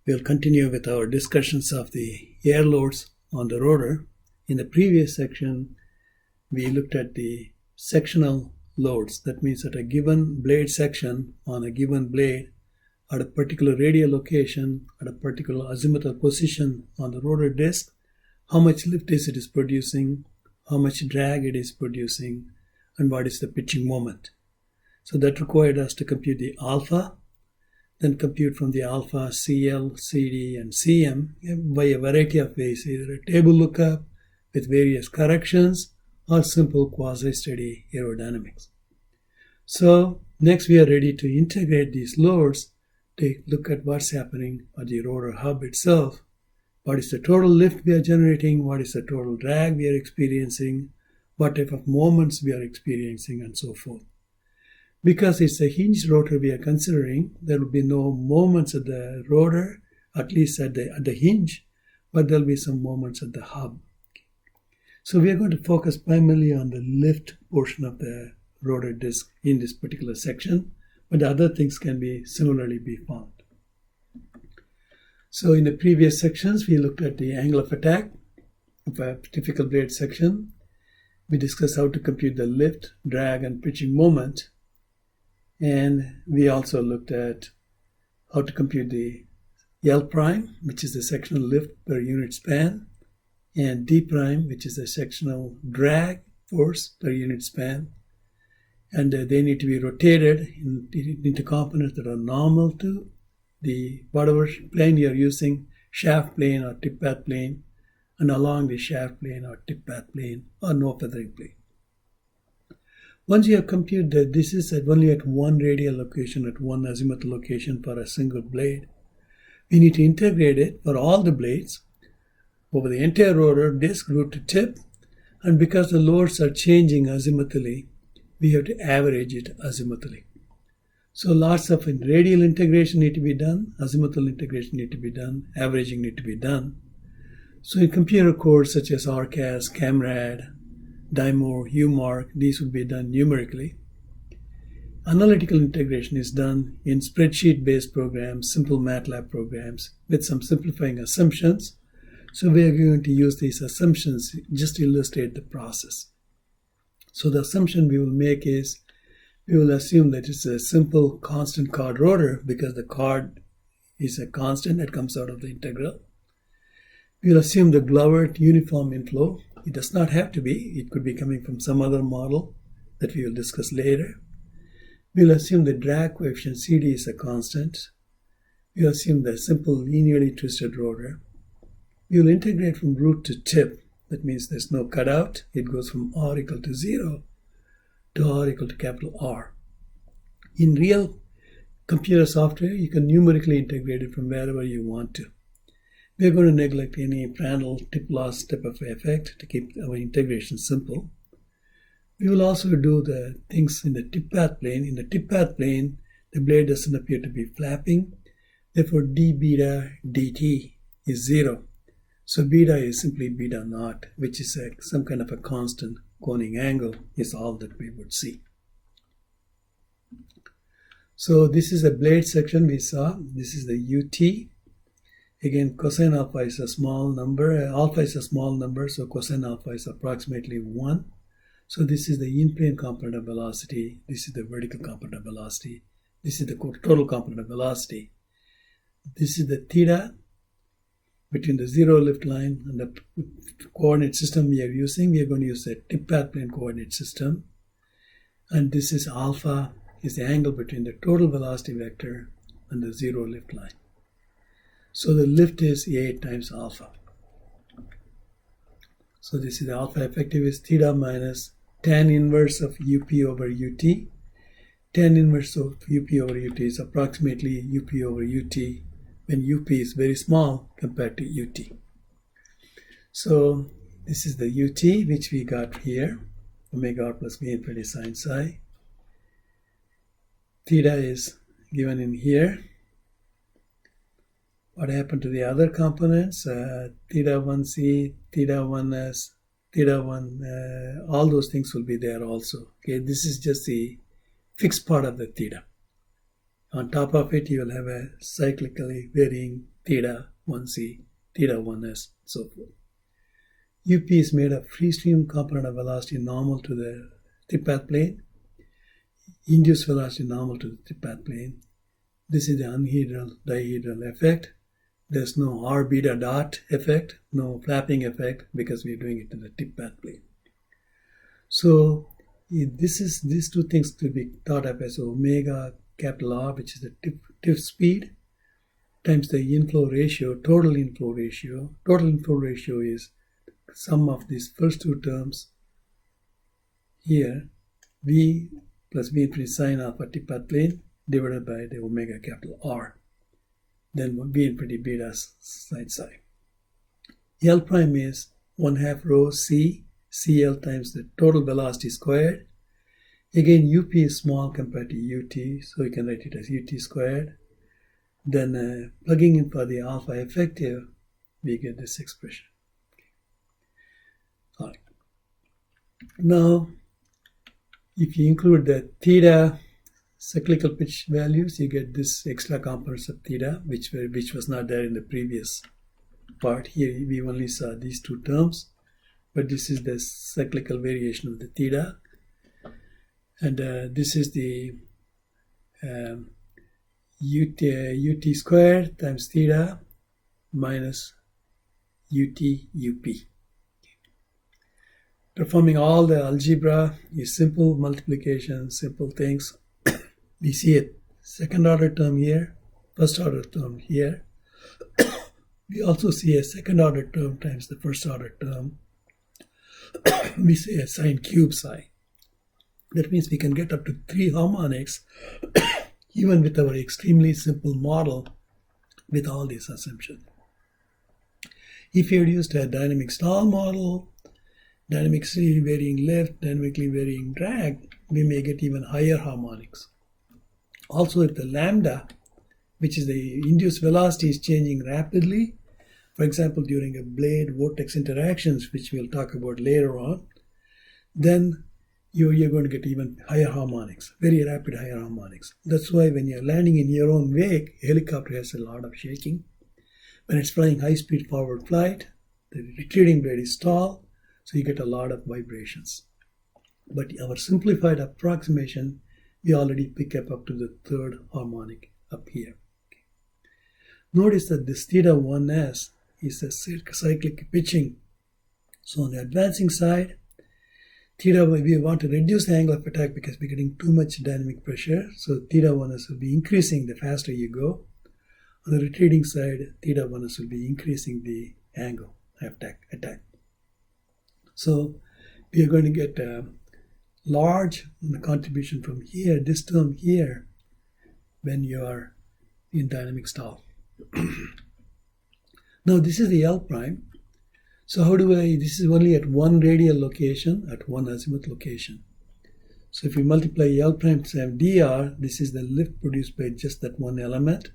We'll continue with our discussions of the air loads on the rotor. In the previous section, we looked at the sectional loads. That means that a given blade section on a given blade at a particular radial location, at a particular azimuthal position on the rotor disc, how much lift is it producing, how much drag it is producing, and what is the pitching moment. So that required us to compute the alpha, then compute from the alpha CL, CD, and CM by a variety of ways, either a table lookup with various corrections or simple quasi-steady aerodynamics. So next we are ready to integrate these loads to look at what's happening at the rotor hub itself. What is the total lift we are generating? What is the total drag we are experiencing? What type of moments we are experiencing, and so forth. Because it's a hinged rotor we are considering, there will be no moments at the rotor, at least at the hinge, but there will be some moments at the hub. So we are going to focus primarily on the lift portion of the rotor disc in this particular section, but the other things can be similarly be found. So in the previous sections, we looked at the angle of attack of a typical blade section. We discussed how to compute the lift, drag, and pitching moment. And we also looked at how to compute the L prime, which is the sectional lift per unit span, and D prime, which is the sectional drag force per unit span. And they need to be rotated into components that are normal to the whatever plane you're using, shaft plane or tip path plane, and along the shaft plane or tip path plane or no feathering plane. Once you have computed that this is only at one radial location, at one azimuthal location for a single blade, we need to integrate it for all the blades over the entire rotor, disc, root to tip, and because the loads are changing azimuthally, we have to average it azimuthally. So lots of radial integration need to be done, azimuthal integration need to be done, averaging need to be done. So in computer codes such as RCAS, CAMRAD, DYMO, UMARC, these would be done numerically. Analytical integration is done in spreadsheet-based programs, simple MATLAB programs with some simplifying assumptions. So we are going to use these assumptions just to illustrate the process. So the assumption we will make is, we will assume that it's a simple constant chord rotor because the chord is a constant that comes out of the integral. We will assume the Glover uniform inflow. It does not have to be. It could be coming from some other model that we will discuss later. We will assume the drag coefficient CD is a constant. We will assume the simple linearly twisted rotor. We will integrate from root to tip. That means there's no cutout. It goes from R equal to 0 to R equal to capital R. In real computer software, you can numerically integrate it from wherever you want to. We are going to neglect any Prandtl tip loss type of effect to keep our integration simple. We will also do the things in the tip path plane. In the tip path plane, the blade doesn't appear to be flapping. Therefore, d beta dt is 0. So beta is simply beta naught, which is some kind of a constant coning angle is all that we would see. So this is a blade section we saw. This is the UT. Again, cosine alpha is a small number. Alpha is a small number, so cosine alpha is approximately 1. So this is the in-plane component of velocity. This is the vertical component of velocity. This is the total component of velocity. This is the theta between the zero lift line and the coordinate system we are using. We are going to use the tip path plane coordinate system. And this is alpha, is the angle between the total velocity vector and the zero lift line. So the lift is A times alpha. So this is the alpha effective is theta minus tan inverse of UP over UT. Tan inverse of UP over UT is approximately UP over UT when UP is very small compared to UT. So this is the UT which we got here, omega r plus v infinity sine psi. Theta is given in here. What happened to the other components? Theta 1c, theta 1s, theta 1, all those things will be there also. Okay, this is just the fixed part of the theta. On top of it, you will have a cyclically varying theta 1c, theta 1s, so forth. UP is made of free stream component of velocity normal to the tip path plane, induced velocity normal to the tip path plane. This is the unhedral dihedral effect. There's no R beta dot effect, no flapping effect, because we're doing it in the tip path plane. So these two things could be thought of as omega capital R, which is the tip speed, times the inflow ratio, total inflow ratio. Total inflow ratio is sum of these first two terms here, V plus V infinity sine alpha tip path plane divided by the omega capital R. Then V infinity beta sine psi. L prime is 1/2 rho C, CL times the total velocity squared. Again, UP is small compared to UT, so you can write it as UT squared. Then plugging in for the alpha effective, we get this expression. All right. Now, if you include the theta cyclical pitch values, you get this extra components of theta, which was not there in the previous part. Here we only saw these two terms, but this is the cyclical variation of the theta. And this is the UT squared times theta minus UP. Performing all the algebra is simple multiplication, simple things. We see a second order term here, first order term here. We also see a second order term times the first order term. We say a sine cube psi. That means we can get up to 3 harmonics even with our extremely simple model with all these assumptions. If you had used a dynamic stall model, dynamically varying lift, dynamically varying drag, we may get even higher harmonics. Also, if the lambda, which is the induced velocity, is changing rapidly, for example, during a blade vortex interactions, which we'll talk about later on, then you're going to get even higher harmonics, very rapid higher harmonics. That's why when you're landing in your own wake, a helicopter has a lot of shaking. When it's flying high-speed forward flight, the retreating blade is stall, so you get a lot of vibrations. But our simplified approximation, we already pick up to the third harmonic up here. Okay. Notice that this theta 1s is a cyclic pitching. So on the advancing side, theta, we want to reduce the angle of attack because we're getting too much dynamic pressure. So theta 1s will be increasing the faster you go. On the retreating side, theta 1s will be increasing the angle of attack. So we are going to get a large contribution from here, this term here, when you are in dynamic stall. Now this is the L prime. So how do this is only at one radial location, at one azimuth location. So if you multiply L prime times dr, this is the lift produced by just that one element.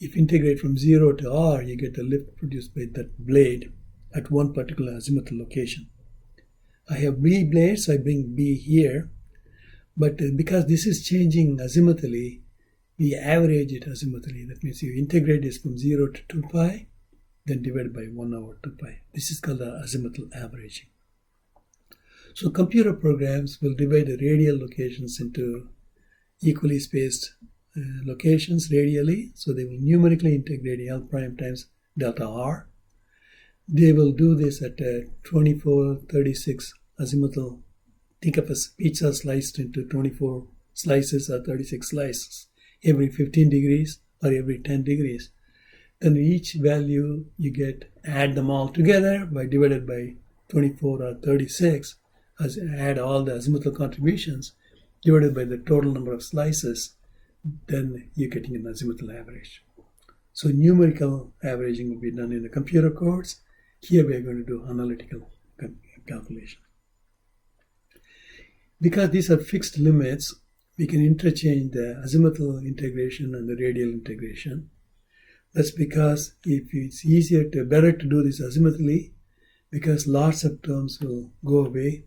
If you integrate from 0 to r, you get the lift produced by that blade at one particular azimuthal location. I have B blades, so I bring B here. But because this is changing azimuthally, we average it azimuthally. That means you integrate this from 0 to 2 pi, then divide by 1 over 2 pi. This is called the azimuthal averaging. So computer programs will divide the radial locations into equally spaced locations radially. So they will numerically integrate L prime times delta R. They will do this at 24, 36 azimuthal. Think of a pizza sliced into 24 slices or 36 slices every 15 degrees or every 10 degrees. Then each value you get, add them all together by divided by 24 or 36, add all the azimuthal contributions, divided by the total number of slices, then you're getting an azimuthal average. So numerical averaging will be done in the computer codes. Here we are going to do analytical calculation. Because these are fixed limits, we can interchange the azimuthal integration and the radial integration. That's because if it's better to do this azimuthally, because lots of terms will go away,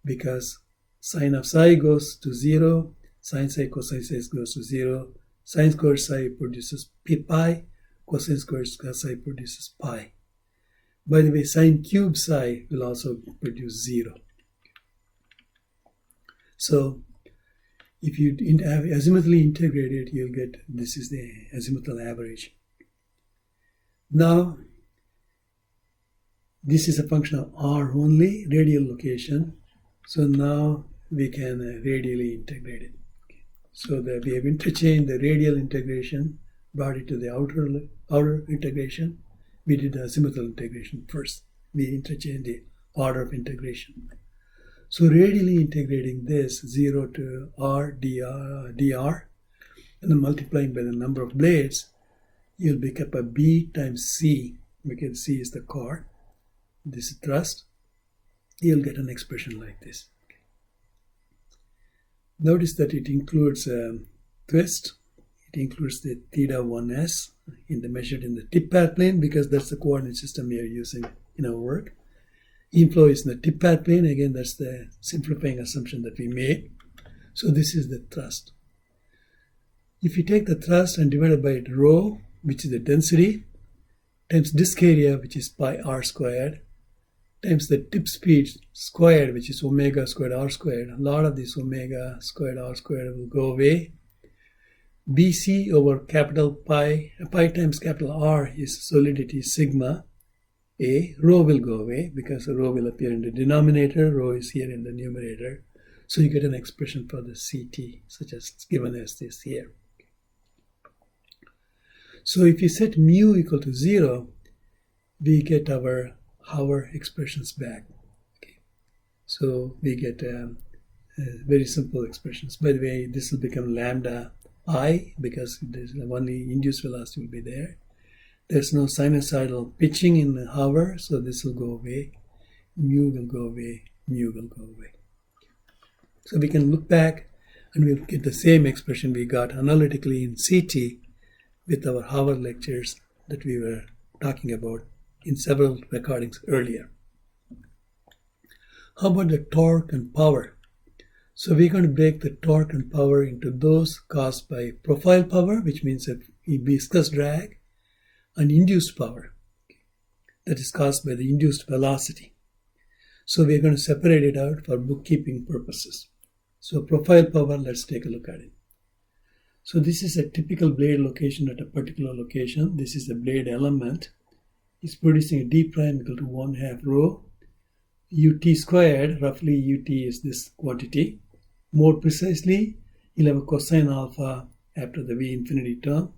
because sine of psi goes to 0, sine psi cosine psi goes to 0, sine squared psi produces pi, cosine squared psi produces pi. By the way, sine cube psi will also produce 0. So if you have azimuthally integrated, you'll get, this is the azimuthal average. Now, this is a function of r only, radial location. So now we can radially integrate it. So that we have interchanged the radial integration, brought it to the outer integration. We did the azimuthal integration first. We interchanged the order of integration. So radially integrating this 0 to r dr, and then multiplying by the number of blades, you'll pick up a B times C. We can C is the chord. This is thrust. You'll get an expression like this. Notice that it includes twist. It includes the theta 1s measured in the tip path plane, because that's the coordinate system we are using in our work. Inflow is in the tip path plane. Again, that's the simplifying assumption that we made. So this is the thrust. If you take the thrust and divide it by rho, which is the density, times disk area, which is pi r squared, times the tip speed squared, which is omega squared r squared. A lot of this omega squared r squared will go away. BC over capital pi times capital R is solidity sigma A. Rho will go away because rho will appear in the denominator. Rho is here in the numerator. So you get an expression for the CT, such as it's given as this here. So if you set mu equal to 0, we get our Hauer expressions back. Okay. So we get very simple expressions. By the way, this will become lambda I, because there's only induced velocity will be there. There's no sinusoidal pitching in the Hauer, so this will go away. Mu will go away. Mu will go away. So we can look back and we'll get the same expression we got analytically in CT with our Hauer lectures that we were talking about in several recordings earlier. How about the torque and power? So we're going to break the torque and power into those caused by profile power, which means that viscous drag, and induced power, that is caused by the induced velocity. So we're going to separate it out for bookkeeping purposes. So profile power, let's take a look at it. So this is a typical blade location at a particular location. This is the blade element. It's producing a d prime equal to 1/2 rho. ut squared, roughly ut is this quantity. More precisely, you'll have a cosine alpha after the V infinity term.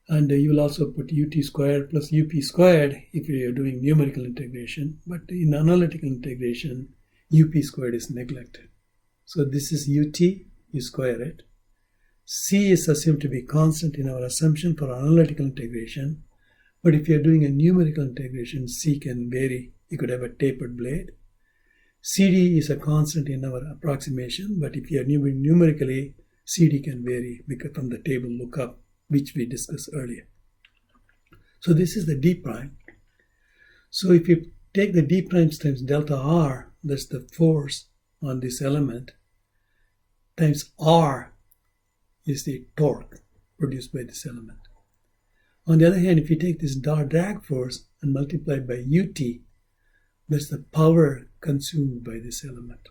And you will also put ut squared plus up squared if you are doing numerical integration. But in analytical integration, up squared is neglected. So this is ut, you square it. C is assumed to be constant in our assumption for analytical integration. But if you're doing a numerical integration, C can vary. You could have a tapered blade. CD is a constant in our approximation, but if you are numerically, CD can vary because from the table lookup, which we discussed earlier. So this is the D prime. So if you take the D primes times delta R, that's the force on this element, times R is the torque produced by this element. On the other hand, if you take this drag force and multiply by ut, that's the power consumed by this element.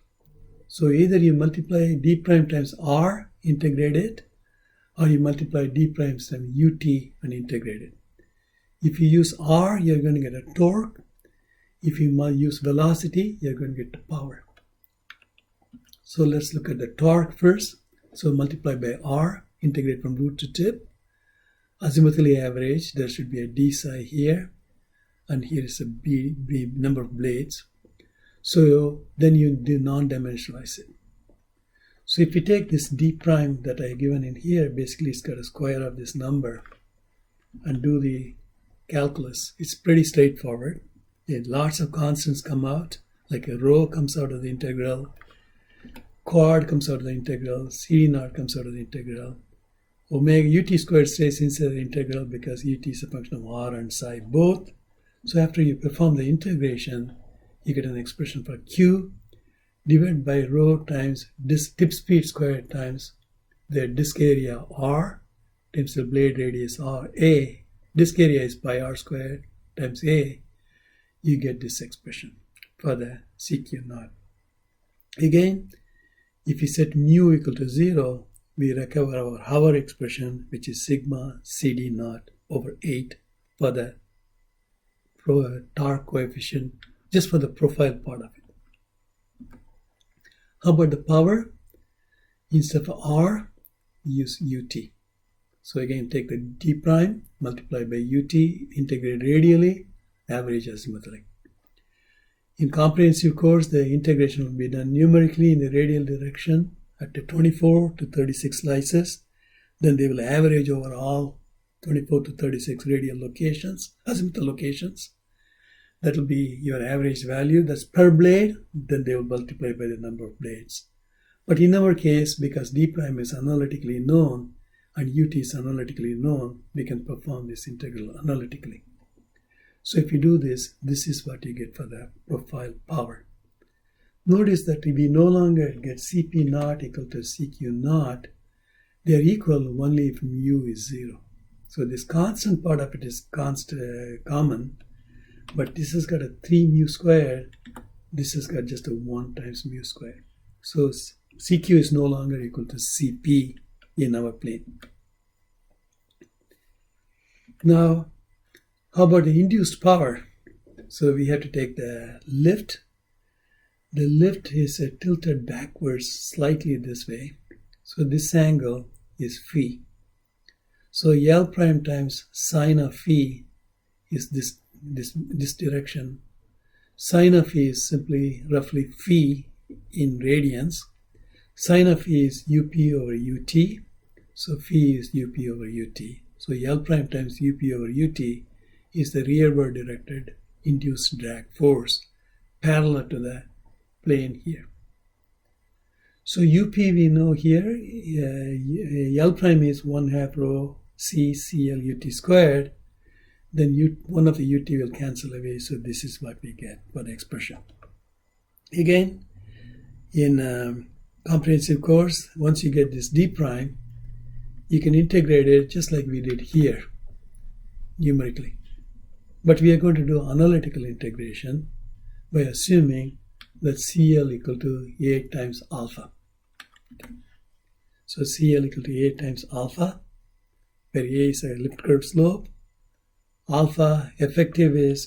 So either you multiply d prime times r, integrate it, or you multiply d prime times ut and integrate it. If you use r, you're going to get a torque. If you use velocity, you're going to get the power. So let's look at the torque first. So multiply by r, integrate from root to tip. Azimuthally average, there should be a d psi here, and here is a b number of blades. So then you do non-dimensionalize it. So if you take this d prime that I given in here, basically it's got a square of this number, and do the calculus. It's pretty straightforward. Lots of constants come out, like a rho comes out of the integral, quad comes out of the integral, c naught comes out of the integral. Omega ut squared stays inside the integral because ut is a function of r and psi both. So after you perform the integration, you get an expression for q divided by rho times tip speed squared times the disk area r times the blade radius r a disk area is pi r squared times A, you get this expression for the CQ naught. Again, if we set mu equal to 0, we recover our Hauer expression, which is sigma CD naught over 8 for the torque coefficient, just for the profile part of it. How about the power? Instead of R, we use UT. So again, take the d prime, multiply by UT, integrate radially, average azimuthally. In comprehensive course, the integration will be done numerically in the radial direction at the 24 to 36 slices. Then they will average over all 24 to 36 radial locations, azimuthal locations. That will be your average value. That's per blade. Then they will multiply by the number of blades. But in our case, because d prime is analytically known and ut is analytically known, we can perform this integral analytically. So if you do this, this is what you get for the profile power. Notice that we no longer get Cp naught equal to Cq naught. They are equal only if mu is 0. So this constant part of it is common, but this has got a 3 mu squared. This has got just a 1 times mu squared. So Cq is no longer equal to Cp in our plane. Now, how about the induced power? So we have to take the lift. The lift is tilted backwards slightly this way. So this angle is phi. So L prime times sine of phi is this direction. Sine of phi is simply roughly phi in radians. Sine of phi is up over ut. So phi is up over ut. So L prime times up over ut is the rearward directed induced drag force parallel to the plane here. So UP we know here, L prime is 1/2 rho C CL UT squared. Then one of the UT will cancel away. So this is what we get for the expression. Again, in comprehensive course, once you get this d prime, you can integrate it just like we did here, numerically. But we are going to do analytical integration by assuming that CL equal to 8 times alpha. So CL equal to 8 times alpha, where A is a lift curve slope. Alpha effective is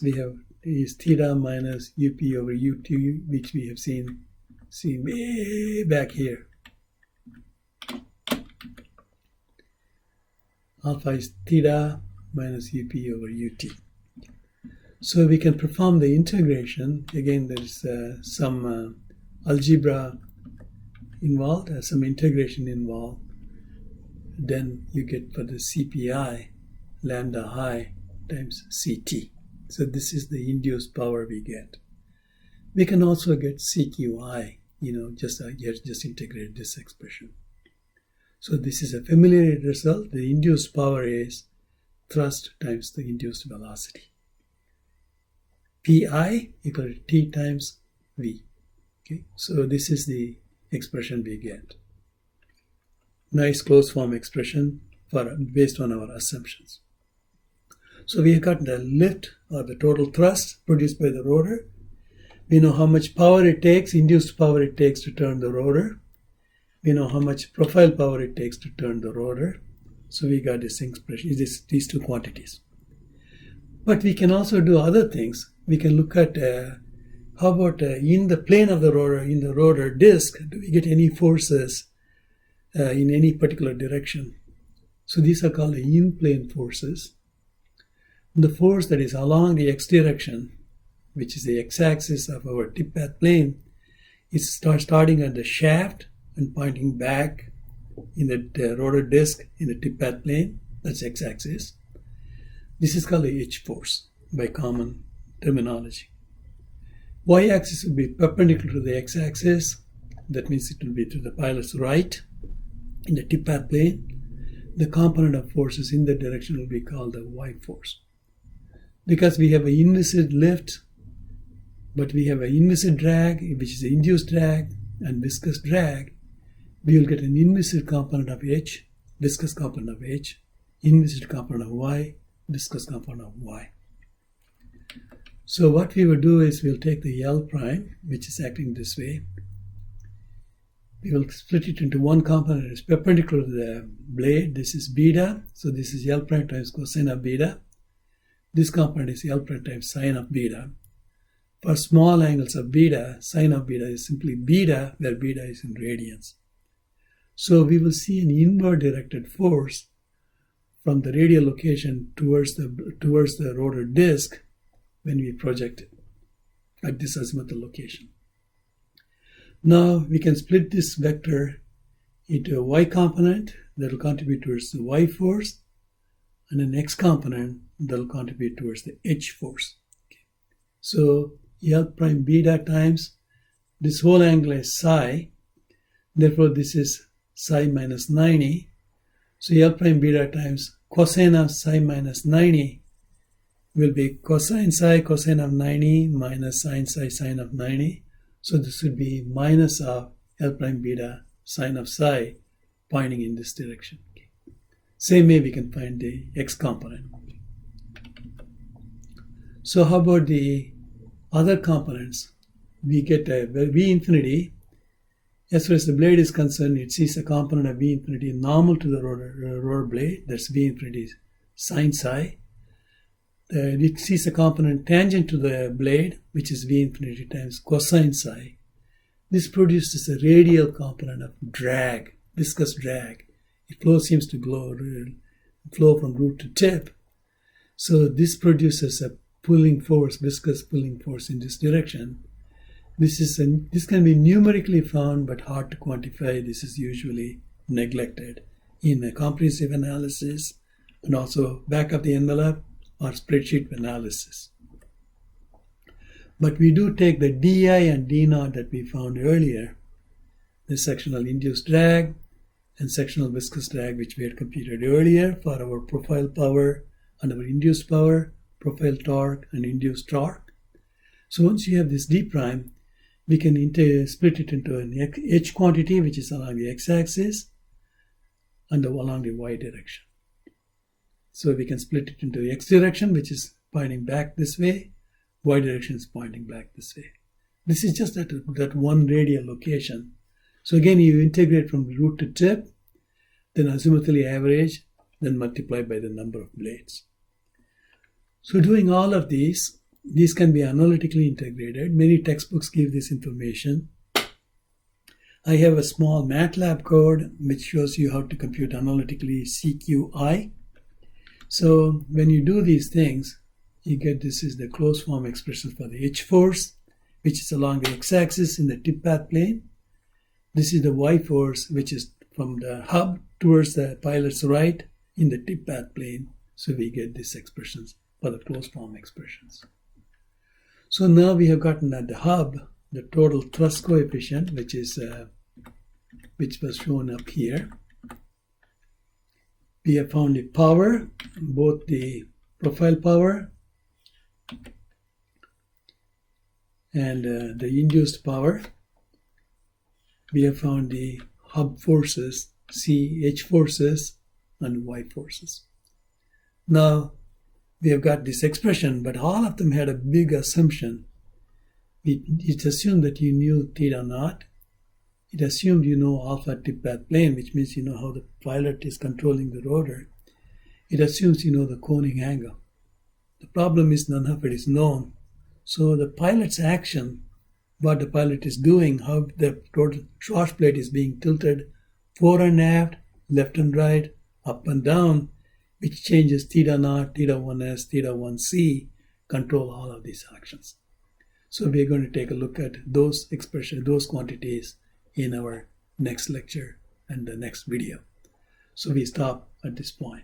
theta minus UP over UT, which we have seen way back here. Alpha is theta minus UP over UT. So we can perform the integration. Again, there is some algebra involved, some integration involved. Then you get for the CPI, lambda I times CT. So this is the induced power we get. We can also get CQI, just integrate this expression. So this is a familiar result. The induced power is thrust times the induced velocity. Pi equal to T times V. Okay, so this is the expression we get. Nice closed form expression based on our assumptions. So we have got the lift or the total thrust produced by the rotor. We know how much power it takes, induced power it takes to turn the rotor. We know how much profile power it takes to turn the rotor. So we got this expression, these two quantities. But we can also do other things. We can look at how about in the plane of the rotor, in the rotor disk, do we get any forces in any particular direction? So these are called the in-plane forces. The force that is along the x direction, which is the x-axis of our tip path plane, is starting at the shaft and pointing back in the rotor disk in the tip path plane. That's x-axis. This is called the H force by common terminology. Y-axis will be perpendicular to the x-axis. That means it will be to the pilot's right in the tip path plane. The component of forces in that direction will be called the Y force. Because we have an inviscid lift, but we have an inviscid drag, which is an induced drag, and viscous drag, we will get an inviscid component of H, viscous component of H, inviscid component of Y, viscous component of y. So what we will do is we'll take the L prime, which is acting this way. We will split it into one component that is perpendicular to the blade. This is beta. So this is L prime times cosine of beta. This component is L prime times sine of beta. For small angles of beta, sine of beta is simply beta, where beta is in radians. So we will see an inward directed force from the radial location towards the rotor disc when we project it at this azimuthal location. Now we can split this vector into a y component that will contribute towards the y force and an x component that will contribute towards the h force. Okay. So L prime beta times this whole angle is psi, therefore this is psi minus 90. So L prime beta times cosine of psi minus 90 will be cosine psi cosine of 90 minus sine psi sine of 90. So this would be minus of L prime beta sine of psi pointing in this direction. Okay. Same way we can find the x component. So how about the other components? We get a V infinity. As far as the blade is concerned, it sees a component of V infinity normal to the rotor blade. That's V infinity sine psi. It sees a component tangent to the blade, which is V infinity times cosine psi. This produces a radial component of drag, viscous drag. It seems to flow from root to tip. So this produces a pulling force, viscous pulling force in this direction. This can be numerically found but hard to quantify. This is usually neglected in a comprehensive analysis and also back of the envelope or spreadsheet analysis. But we do take the di and d naught that we found earlier, the sectional induced drag and sectional viscous drag, which we had computed earlier for our profile power and our induced power, profile torque and induced torque. So once you have this d prime, we can split it into an h quantity, which is along the x-axis and along the y direction. So we can split it into x direction, which is pointing back this way, y direction is pointing back this way. This is just that one radial location. So again, you integrate from root to tip, then azimuthally average, then multiply by the number of blades. So doing all of these can be analytically integrated. Many textbooks give this information. I have a small MATLAB code which shows you how to compute analytically CQI. So when you do these things, you get this is the closed form expression for the H force, which is along the x-axis in the tip path plane. This is the Y force, which is from the hub towards the pilot's right in the tip path plane. So we get these expressions for the closed form expressions. So now we have gotten at the hub the total thrust coefficient, which was shown up here. We have found the power, both the profile power and the induced power. We have found the hub forces, H forces and Y forces. Now we have got this expression, but all of them had a big assumption. It assumed that you knew theta naught. It assumed you know alpha tip path plane, which means you know how the pilot is controlling the rotor. It assumes you know the coning angle. The problem is none of it is known. So the pilot's action, what the pilot is doing, how the rotor thrust plate is being tilted fore and aft, left and right, up and down, which changes theta naught, theta 1s, theta 1c, control all of these actions. So we're going to take a look at those expressions, those quantities in our next lecture and the next video. So we stop at this point.